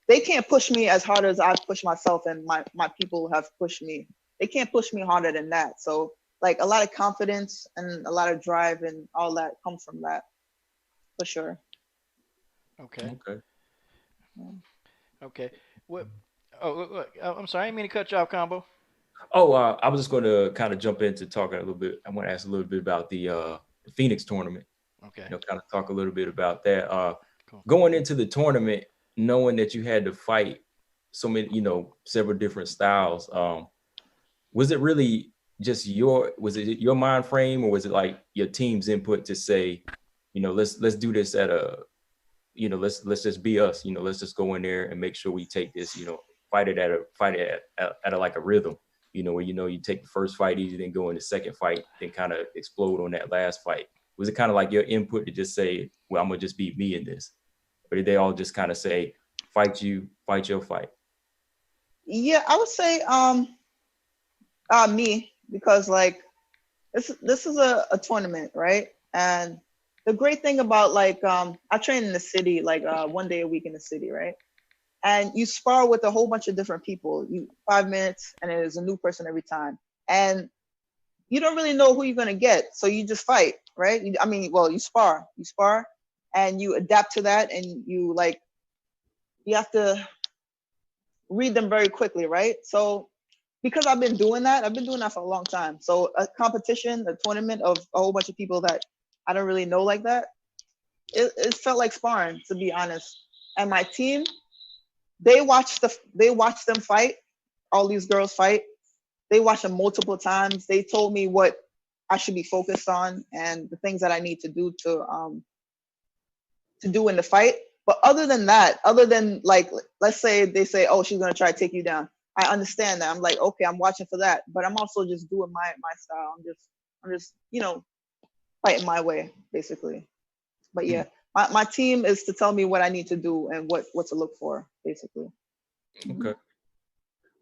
they can't push me as hard as I've pushed myself and my people have pushed me. They can't push me harder than that. So like a lot of confidence and a lot of drive and all that comes from that, for sure. okay, Okay. okay. What? I'm sorry, I didn't mean to cut you off, Combo. Oh, I was just going to kind of jump into talking a little bit. I want to ask a little bit about the Phoenix tournament. Okay. You know, kind of talk a little bit about that. Cool. Going into the tournament, knowing that you had to fight so many, you know, several different styles. Was it really just your mind frame, or was it like your team's input to say, you know, let's do this at a, you know, let's just be us, you know, let's just go in there and make sure we take this, you know, fight it at a like a rhythm, you know, where, you know, you take the first fight easy, then go in the second fight, then kind of explode on that last fight. Was it kind of like your input to just say, well, I'm gonna just be me in this? Or did they all just kind of say, fight your fight? Yeah, I would say me, because like this is a tournament, right? And the great thing about like I train in the city, like 1 day a week in the city, right? And you spar with a whole bunch of different people. You 5 minutes, and there's a new person every time, and you don't really know who you're gonna get, so you just fight, right? You spar, and you adapt to that, and you have to read them very quickly, right? So because I've been doing that for a long time. So a competition, a tournament of a whole bunch of people that I don't really know like that, it felt like sparring, to be honest. And my team, they watched them fight, all these girls fight. They watched them multiple times. They told me what I should be focused on and the things that I need to do to do in the fight. But other than that, other than like, let's say they say, oh, she's gonna try to take you down. I understand that. I'm like, okay, I'm watching for that. But I'm also just doing my style. I'm just, you know, fighting my way, basically. But yeah, my team is to tell me what I need to do and what to look for, basically.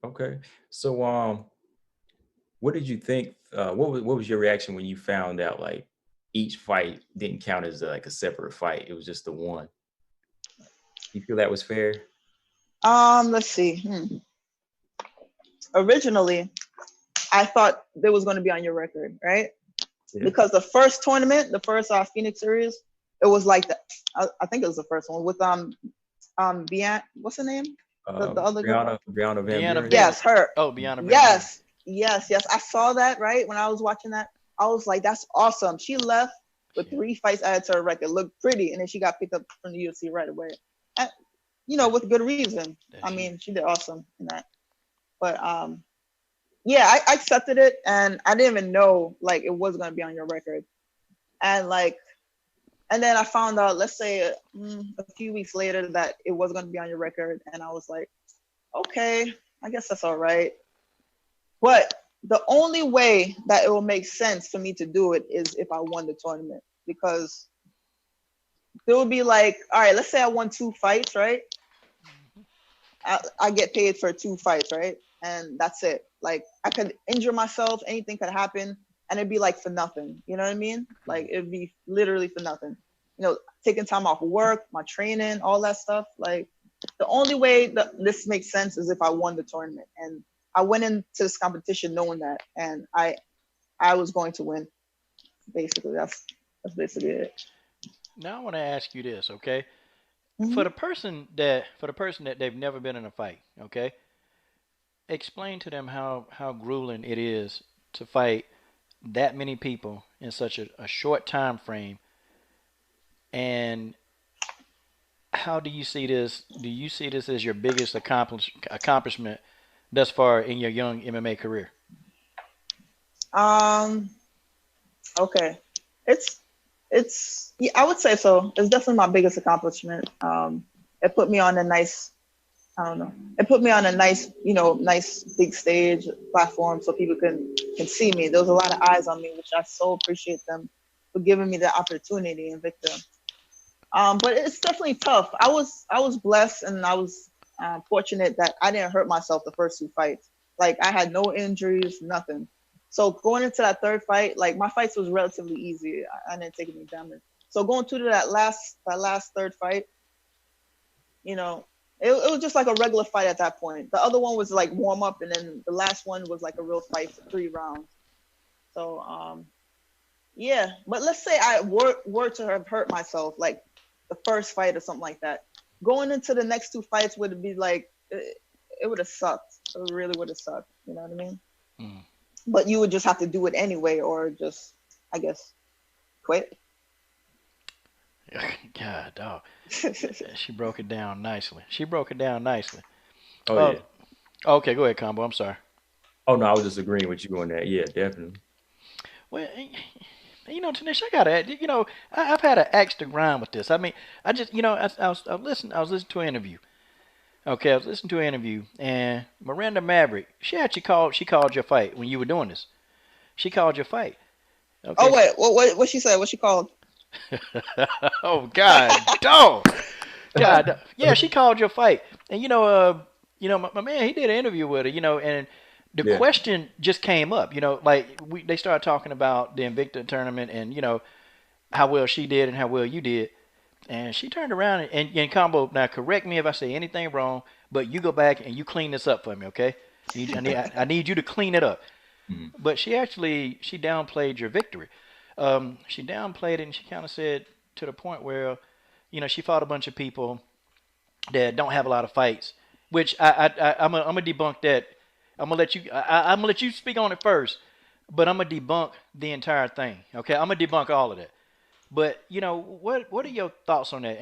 Okay. So what did you think? What was your reaction when you found out like each fight didn't count as like a separate fight? It was just the one. You feel that was fair? Let's see. Originally, I thought there was going to be on your record, right? Yeah. Because the first tournament, the first Phoenix series, it was like that. I think it was the first one with Bian. What's her name? The other girl. Brianna Van Buren. Yes, her. Oh, Brianna Van Buren. Yes. I saw that, right? When I was watching that, I was like, that's awesome. She left with 3 fights added to her record. Looked pretty, and then she got picked up from the UFC right away. And, you know, with good reason. I mean, she did awesome in that. But yeah, I accepted it, and I didn't even know like it was gonna be on your record. And then I found out, let's say a few weeks later, that it was gonna be on your record, and I was like, okay, I guess that's all right. But the only way that it will make sense for me to do it is if I won the tournament, because there would be like, all right, let's say I won 2 fights, right? I get paid for 2 fights, right? And that's it. Like, I could injure myself, anything could happen, and it'd be like for nothing. You know what I mean? Like, it'd be literally for nothing. You know, taking time off of work, my training, all that stuff. Like, the only way that this makes sense is if I won the tournament. And I went into this competition knowing that, and I was going to win. Basically, that's basically it. Now I want to ask you this, okay? Mm-hmm. For the person that they've never been in a fight, okay? Explain to them how grueling it is to fight that many people in such a short time frame, and how do you see this? Do you see this as your biggest accomplishment thus far in your young MMA career? Okay. Yeah, I would say so. It's definitely my biggest accomplishment. It put me on a nice, I don't know. It put me on a nice, nice big stage platform so people can see me. There was a lot of eyes on me, which I so appreciate them for giving me the opportunity, Invicta. But it's definitely tough. I was blessed, and I was fortunate that I didn't hurt myself the first 2 fights. Like, I had no injuries, nothing. So going into that 3rd fight, like, my fights was relatively easy. I didn't take any damage. So going to that last 3rd fight, it was just like a regular fight at that point. The other one was like warm up, and then the last one was like a real fight for 3 rounds. So yeah. But let's say I were to have hurt myself, like the first fight or something like that. Going into the next 2 fights would be like, it would have sucked. It really would have sucked. You know what I mean? Mm. But you would just have to do it anyway, or just, I guess, quit. God, dog. She broke it down nicely. Oh, yeah. Okay, go ahead, Combo. I'm sorry. Oh, no, I was just agreeing with you on that. Yeah, definitely. Well, Taneisha, I gotta add, I've had an axe to grind with this. I mean, I just, I was listening to an interview. Okay, I was listening to an interview, and Miranda Maverick, she called your fight when you were doing this. She called your fight. Okay. Oh wait, what she said? What she called? Oh God, dog. God, yeah, she called your fight, and my man, he did an interview with her, and the question just came up, like they started talking about the Invicta tournament and how well she did and how well you did. And she turned around and Combo, now correct me if I say anything wrong, but you go back and you clean this up for me, okay? I need you to clean it up. Mm-hmm. But she downplayed your victory. She downplayed it, and she kind of said to the point where, she fought a bunch of people that don't have a lot of fights, which I'm gonna debunk that. I'm gonna let you speak on it first, but I'm gonna debunk the entire thing, okay? I'm gonna debunk all of that. But what are your thoughts on that?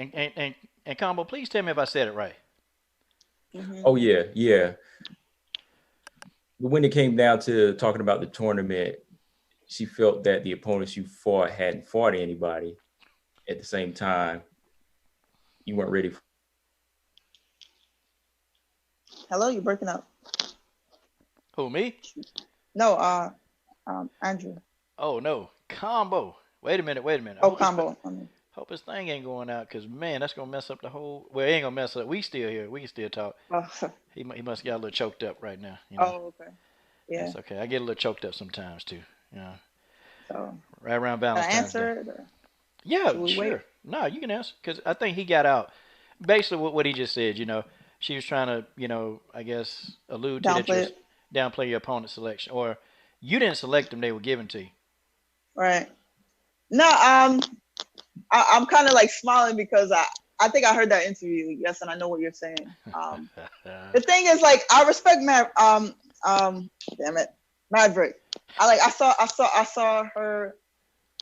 And Combo, please tell me if I said it right. Mm-hmm. Oh, yeah. When it came down to talking about the tournament, she felt that the opponents you fought hadn't fought anybody. At the same time, you weren't ready. Hello, you're breaking up. Who, me? No, Andrew. Oh no, Combo. Wait a minute. Oh, Combo. Hope his thing ain't going out, because man, that's gonna mess up the whole. Well, it ain't gonna mess up. We still here. We can still talk. He must get a little choked up right now. Oh, okay. Yeah. That's okay. I get a little choked up sometimes too. So, right around Valentine's Day. Answer it? Yeah, sure. Wait? No, you can answer, because I think he got out. Basically, what he just said. She was trying to, I guess, allude to that downplay your opponent's selection, or you didn't select them; they were given to you. Right. No, I'm kind of like smiling because I think I heard that interview. Yes, and I know what you're saying. The thing is, like, I respect damn it, Maverick. I saw her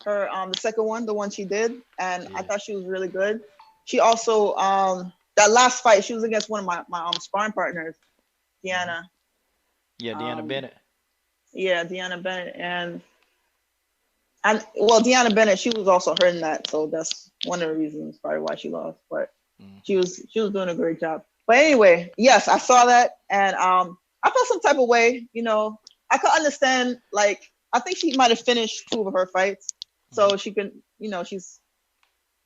the second one, the one she did, and I thought she was really good. She also that last fight, she was against one of my sparring partners, Deanna. Yeah, Deanna Bennett. Yeah, Deanna Bennett, and Deanna Bennett, she was also hurt in that, so that's one of the reasons probably why she lost. But she was doing a great job. But anyway, yes, I saw that, and I felt some type of way. I could understand, like, I think she might have finished 2 of her fights. So she can, she's,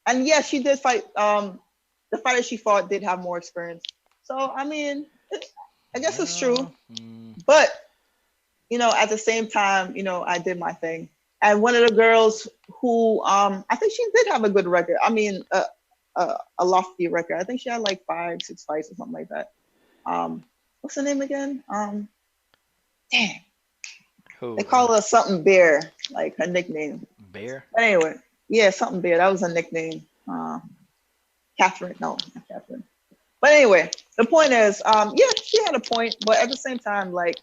and yes, she did fight. The fighter she fought did have more experience. So, I mean, I guess it's true. But, at the same time, I did my thing. And one of the girls who, I think she did have a good record. I mean, a lofty record. I think she had like 5, 6 fights or something like that. What's her name again? Damn. Who? They call her something Bear, like her nickname. Bear? But anyway, yeah, something Bear. That was her nickname. Catherine. No, not Catherine. But anyway, the point is, yeah, she had a point, but at the same time, like,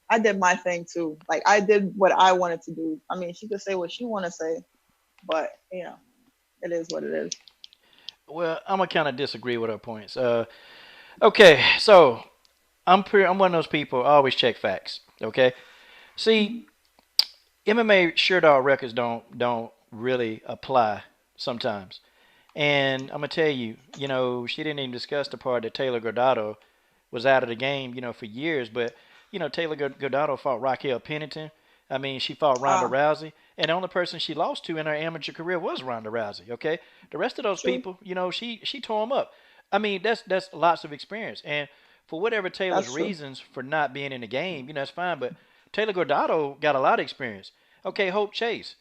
I did my thing too. Like, I did what I wanted to do. I mean, she could say what she want to say, but it is what it is. Well, I'm gonna kind of disagree with her points. Okay, so I'm one of those people. I always check facts. Okay, see, MMA sure dog records don't really apply sometimes. And I'm gonna tell you, she didn't even discuss the part that Taylor Gordo was out of the game, for years. But Taylor Gordo fought Raquel Pennington. I mean, she fought Ronda Rousey, and the only person she lost to in her amateur career was Ronda Rousey. Okay, the rest of those people, she tore them up. I mean, that's lots of experience, and for whatever Taylor's reasons for not being in the game, that's fine. But Taylor Gordo got a lot of experience. Okay, Hope Chase.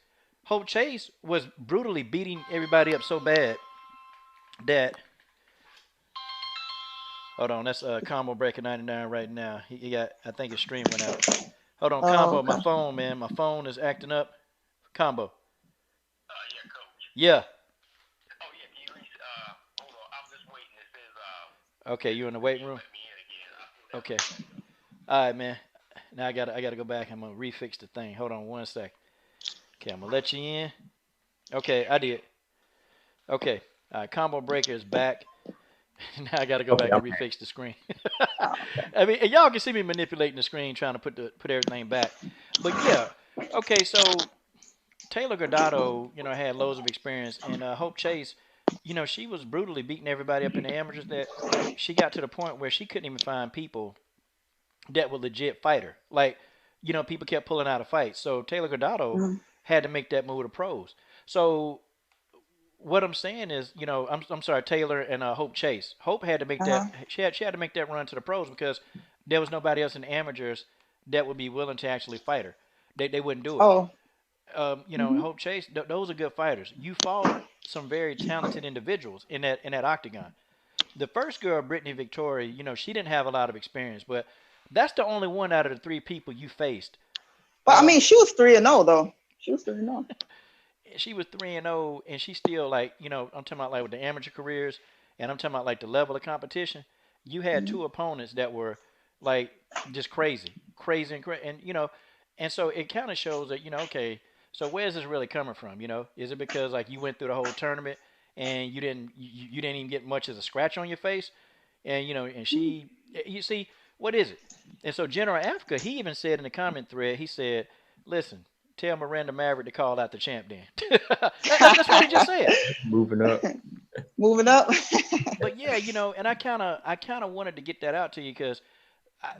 Hope Chase was brutally beating everybody up so bad that. Hold on, that's Combo Breaker 99 right now. He got, I think his stream went out. Hold on, Combo, okay. My phone, man. My phone is acting up. Combo. Yeah, coach. Yeah. Oh, yeah, hold on. I'm just waiting. It says, okay, you in the waiting room? Okay. All right, man. Now I gotta go back. I'm gonna refix the thing. Hold on one sec. Okay, I'm gonna let you in. Okay, I did. Okay. All right, Combo Breaker is back. Now I gotta go back and refix the screen. I mean, and y'all can see me manipulating the screen, trying to put everything back. But yeah, okay. So Taylor Gordo, had loads of experience, and Hope Chase, she was brutally beating everybody up in the amateurs. That she got to the point where she couldn't even find people that were legit fighter. Like, people kept pulling out of fights. So Taylor Gordo had to make that move to pros. So what I'm saying is, I'm sorry, Taylor and Hope Chase. Hope had to make that. She had to make that run to the pros because there was nobody else in the amateurs that would be willing to actually fight her. They wouldn't do it. Hope Chase. Those are good fighters. You fought some very talented individuals in that octagon. The first girl, Brittany Victoria, she didn't have a lot of experience, but that's the only one out of the 3 people you faced. But I mean, she was 3-0 though. She was 3-0. She was 3-0, and she still, like, I'm talking about like with the amateur careers, and I'm talking about like the level of competition. You had 2 opponents that were like just crazy, and so it kind of shows that okay, so where's this really coming from? Is it because like you went through the whole tournament and you didn't even get much as a scratch on your face, and and she, you see, what is it? And so General Africa, he even said in the comment thread, he said, listen. Tell Miranda Maverick to call out the champ then. That's what he just said. Moving up. Moving up. But yeah, and I kind of wanted to get that out to you because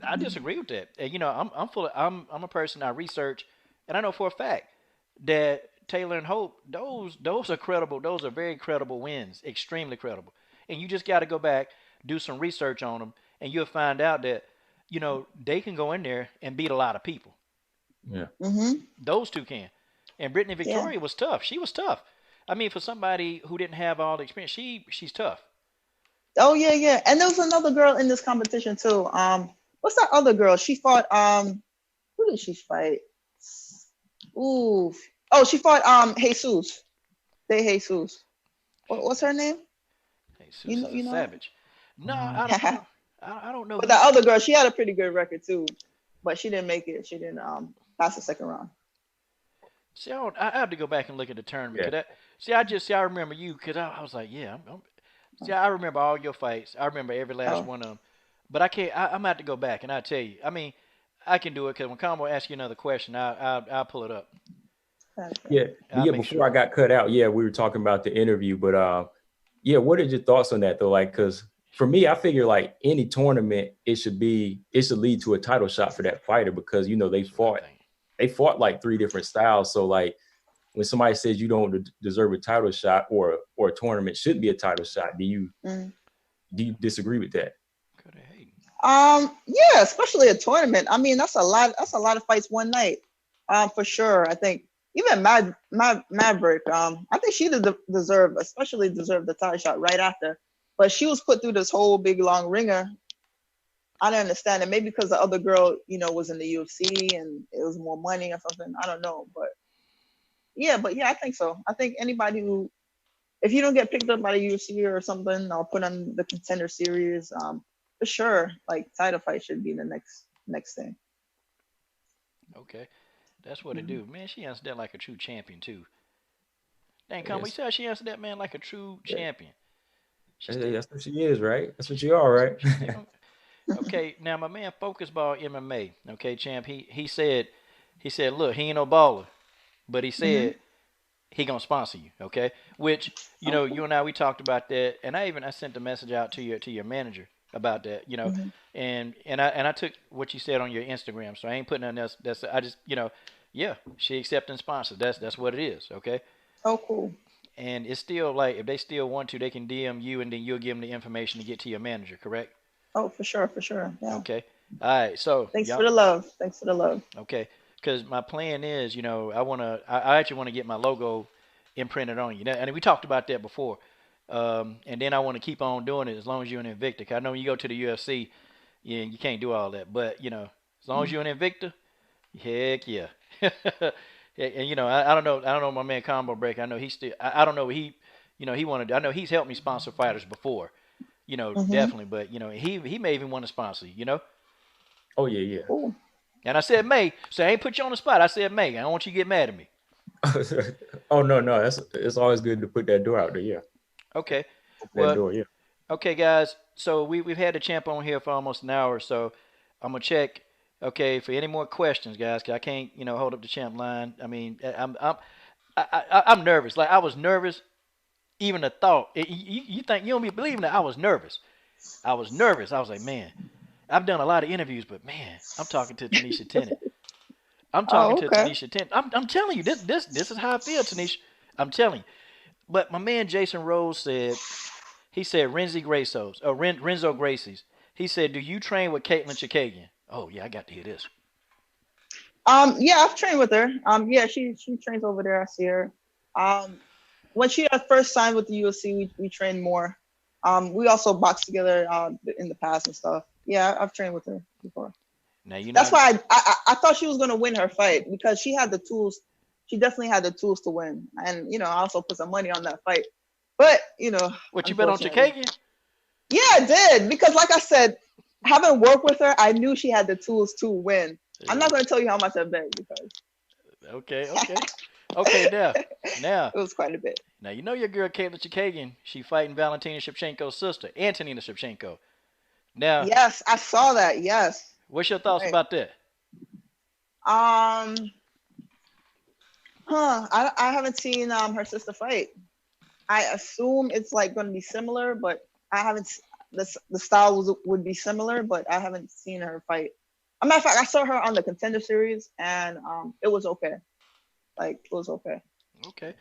I disagree with that. And, I'm a person I research, and I know for a fact that Taylor and Hope, those are credible. Those are very credible wins, extremely credible. And you just got to go back, do some research on them, and you'll find out that they can go in there and beat a lot of people. Yeah. Those 2 can. And Brittany Victoria was tough. She was tough. I mean, for somebody who didn't have all the experience, she's tough. Oh yeah. And there was another girl in this competition too. What's that other girl? She fought who did she fight? Ooh. Oh, she fought Jesus. Jesus. What's her name? Jesus is a savage. No, I don't know. But that other girl, she had a pretty good record too. But she didn't make it. She didn't pass the second round. See, I have to go back and look at the tournament. Yeah. I remember you because I was like, yeah. I remember all your fights. I remember every last one of them. But I can't. I'm gonna have to go back and I'll tell you. I mean, I can do it because when Combo asks you another question, I'll pull it up. Yeah, before I got cut out, we were talking about the interview, but what are your thoughts on that though? Like, because for me, I figure like any tournament, it should lead to a title shot for that fighter because you know they fought like 3 different styles. So like when somebody says you don't deserve a title shot or a tournament should be a title shot, do you disagree with that? Yeah, especially a tournament. I mean, that's a lot of fights one night. For sure. I think even Maverick, I think she deserved the title shot right after. But she was put through this whole big long ringer. I don't understand it. Maybe because the other girl, you know, was in the UFC and it was more money or something. I don't know. But yeah, I think so. I think anybody who, if you don't get picked up by the UFC or something or put on the Contender Series, for sure, like title fight should be the next thing. Okay. That's what it do. Man, she answered that like a true champion too. Dang, come, we said she answered that man like a true champion. That's what she is, right? That's what you are, right? Okay, now my man Focus Ball MMA. Okay, champ. He said, look, he ain't no baller, but he said he gonna sponsor you. Okay, which you know, you and I we talked about that, and I sent a message out to your manager about that. You know, and I took what you said on your Instagram, so I ain't putting nothing else. I just yeah, she accepting sponsors. That's what it is. Okay. Oh, cool. And it's still like if they still want to, they can DM you, and then you'll give them the information to get to your manager. Correct? Oh, for sure. Yeah. Okay. All right. So thanks for the love. Okay. Because my plan is, you know, I actually want to get my logo imprinted on you. And we talked about that before. And then I want to keep on doing it as long as you're an Invicta. I know when you go to the UFC, you can't do all that. But, you know, as long as you're an Invicta, heck yeah. And, you know, I don't know my man Combo Break. I know he still, I don't know, he wanted, I know he's helped me sponsor fighters before, you know, definitely. But, you know, he may even want to sponsor you, you know? Oh, yeah. Cool. And I said May, so I ain't put you on the spot. I said May. I don't want you to get mad at me. Oh, no. It's always good to put that door out there, yeah. Okay. That door, yeah. Okay, guys. So we've had the champ on here for almost an hour, so I'm gonna check. Okay, for any more questions, guys, 'cause I can't, you know, hold up the champ line. I mean, I'm nervous. Like I was nervous, even the thought. You think you don't be believing that I was nervous. I was like, man, I've done a lot of interviews, but man, I'm talking to Taneisha Tennant. I'm talking to Taneisha Tennant. I'm telling you, this is how I feel, Taneisha. I'm telling you. But my man Jason Rose said, Renzo Gracie's. He said, do you train with Caitlin Chikagian? Oh yeah, I got to hear this. Yeah, I've trained with her. Yeah, she trains over there. I see her. When she had first signed with the UFC, we trained more. We also boxed together in the past and stuff. Yeah, I've trained with her before. Now you know that's why I thought she was gonna win her fight because she had the tools. She definitely had the tools to win, and you know I also put some money on that fight. But you know, what you bet on Chikagian? Yeah, I did because, like I said, having worked with her, I knew she had the tools to win. Yeah. I'm not going to tell you how much I bet because. Okay. Now it was quite a bit. Now you know your girl Caitlin Chikagian. She fighting Valentina Shevchenko's sister, Antonina Shevchenko. Now. Yes, I saw that. Yes. What's your thoughts about that? I haven't seen her sister fight. I assume it's like going to be similar, but I haven't. The style would be similar, but I haven't seen her fight. As a matter of fact, I saw her on the Contender Series, and it was okay. Like it was okay. Okay.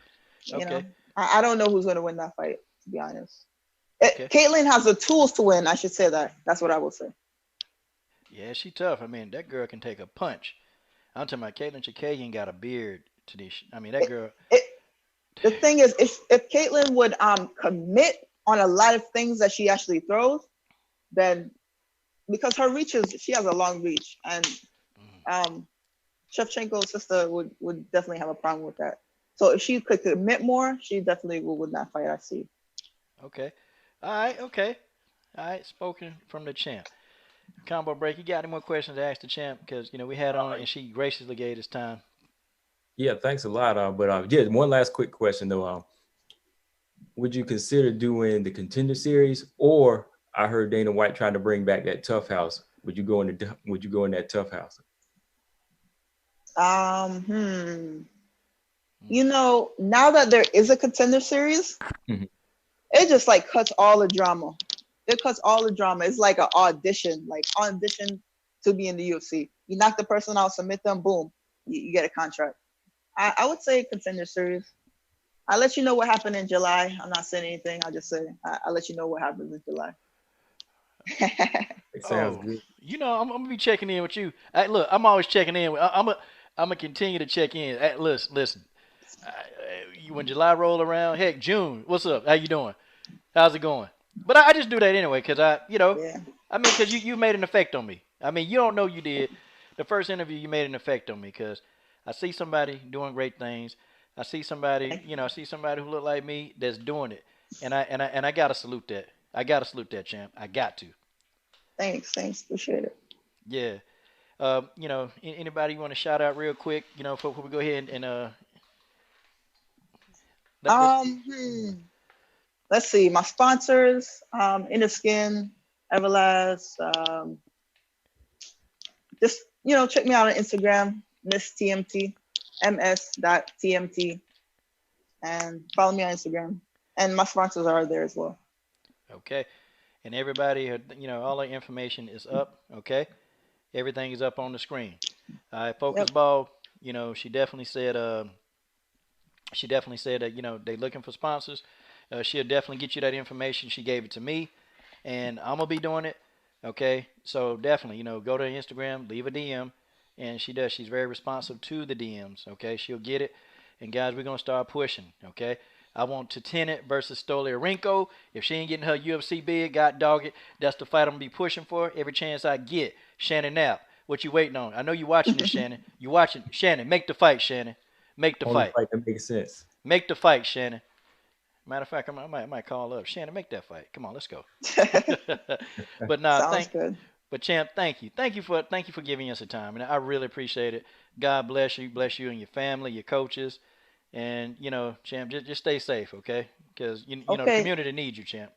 You know, I don't know who's going to win that fight, to be honest. Okay. Caitlin has the tools to win. I should say that. That's what I will say. Yeah, she tough. I mean, that girl can take a punch. I'm talking about Caitlin Chikagian got a beard. I mean, that girl. The thing is, if Caitlin would commit on a lot of things that she actually throws, then because her reach she has a long reach, and Shevchenko's sister would definitely have a problem with that. So if she could commit more, she definitely will win that fight. I see. Okay. All right. Spoken from the champ. Combo Break. You got any more questions to ask the champ? Because you know we had on and she graciously gave us time. Yeah, thanks a lot. But yeah, one last quick question though. Would you consider doing the Contender Series, or I heard Dana White trying to bring back that Tough House? Would you go in that Tough House? You know, now that there is a Contender Series, it just like cuts all the drama. it cuts all the drama. It's like an audition, to be in the UFC. You knock the person out, submit them, boom, you get a contract. I would say Contender Series. I'll let you know what happened in July. I'm not saying anything. I'll just say I'll let you know what happens in July. It sounds Oh, good. I'm gonna be checking in with you. Look, I'm always checking in. I'm gonna continue to check in. Listen. When July roll around, heck, June. What's up? How you doing? How's it going? But I just do that anyway, cause Yeah. cause you made an effect on me. I mean, you don't know you did. The first interview, you made an effect on me, cause I see somebody doing great things. I see somebody who look like me that's doing it, and I gotta salute that. I gotta salute that, champ. I got to. Thanks. Appreciate it. Yeah. Anybody you want to shout out real quick? Before we go ahead and let's. Um, hmm. Let's see. My sponsors, Inner Skin, Everlast. Just check me out on Instagram, Miss TMT, ms.tmt, and follow me on Instagram. And my sponsors are there as well. Okay. And everybody, all the information is up. Okay. Everything is up on the screen. Focus Yep. ball. She definitely said. She definitely said that they looking for sponsors. She'll definitely get you that information. She gave it to me, and I'm gonna be doing it. Okay, so definitely, go to Instagram, leave a DM, and she does. She's very responsive to the DMs. Okay, she'll get it. And guys, we're gonna start pushing. Okay, I want to Tennant versus Stoli or Rinko. If she ain't getting her UFC bid, God dog it, that's the fight I'm gonna be pushing for every chance I get. Shannon Knapp, what you waiting on? I know you watching this, Shannon. You watching? Shannon, make the fight, Shannon. Make the Only fight. fight that makes sense. Make the fight, Shannon. Matter of fact, I might call up Shannon. Make that fight. Come on, let's go. But nah, Sounds good. but champ, thank you for giving us the time, and I really appreciate it. God bless you and your family, your coaches, and champ, just stay safe, okay? Because the Okay. community needs you, champ.